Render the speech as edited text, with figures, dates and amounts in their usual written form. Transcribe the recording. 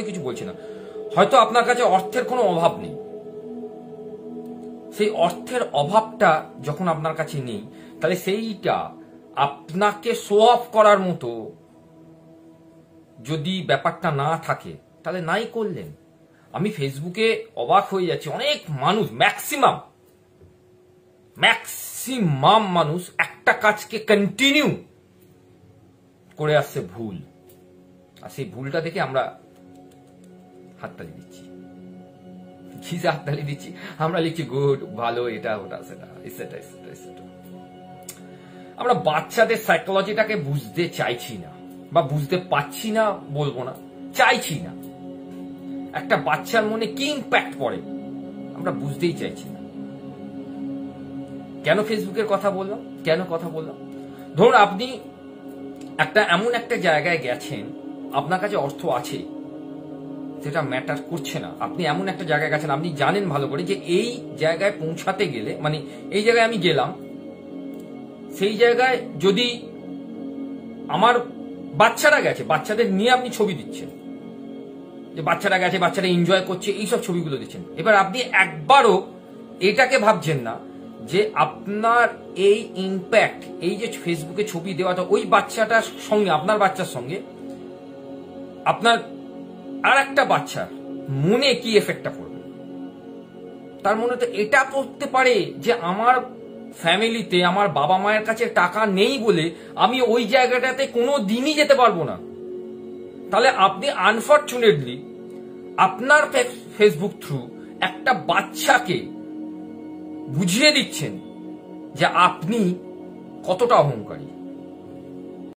কিছু বলছি না, হয়তো আপনার কাছে অর্থের কোনো অভাব নেই, সেই অর্থের অভাবটা যখন আপনার কাছে নেই, তাহলে সেইটা আপনাকে শো অফ করার মতো যদি ব্যাপারটা না থাকে তাহলে নাই করলেন। আমি ফেসবুকে অবাক হয়ে যাচ্ছি, অনেক মানুষ, ম্যাক্সিমাম মানুষ একটা কাজকে কন্টিনিউ করে আসছে ভুল, আর সেই ভুলটা দেখে আমরা হাততালি দিচ্ছি। কিসে হাততালি দিচ্ছি? আমরা লিখছি গুড, ভালো, এটা ওটা সেটা এসেটা এসেটা এসেটা। আমরা বাচ্চাদের সাইকোলজিটাকে বুঝতে চাইছি না, বা বুঝতে পাচ্ছি না বলবো না, চাইছি না। একটা বাচ্চার মনে কি ইম্প্যাক্ট পড়ে আমরা বুঝতেই চাইছি না। কেন ফেসবুকের কথা বললাম, কেন কথা বললাম? ধরুন আপনি এমন একটা জায়গায় গেছেন, আপনার কাছে অর্থ আছে, সেটা ম্যাটার করছে না। আপনি এমন একটা জায়গায় গেছেন, আপনি জানেন ভালো করে যে এই জায়গায় পৌঁছাতে গেলে, মানে এই জায়গায় আমি গেলাম, সেই জায়গায় যদি আমার বাচ্চারা গেছে, বাচ্চাদের নিয়ে আপনি ছবি দিচ্ছেন, যে বাচ্চারা গেছে, বাচ্চারা এনজয় করছে, এইসব ছবিগুলো দিচ্ছেন। এবার আপনি একবারও এটাকে ভাবছেন না যে আপনার এই ইম্প্যাক্ট, এই যে ফেসবুকে ছবি দেওয়াটা, ওই বাচ্চাটার সঙ্গে, আপনার বাচ্চার সঙ্গে আপনার আর একটা বাচ্চার মনে কি এফেক্টটা পড়বে। তার মনে তো এটা করতে পারে যে আমার ফ্যামিলিতে আমার বাবা মায়ের কাছে টাকা নেই বলে আমি ওই জায়গাটাতে কোনো দিনই যেতে পারবো না। তাহলে আপনি আনফরচুনেটলি আপনার ফেসবুক থ্রু একটা বাচ্চাকে বুঝিয়ে দিচ্ছেন যে আপনি কতটা অহংকারী।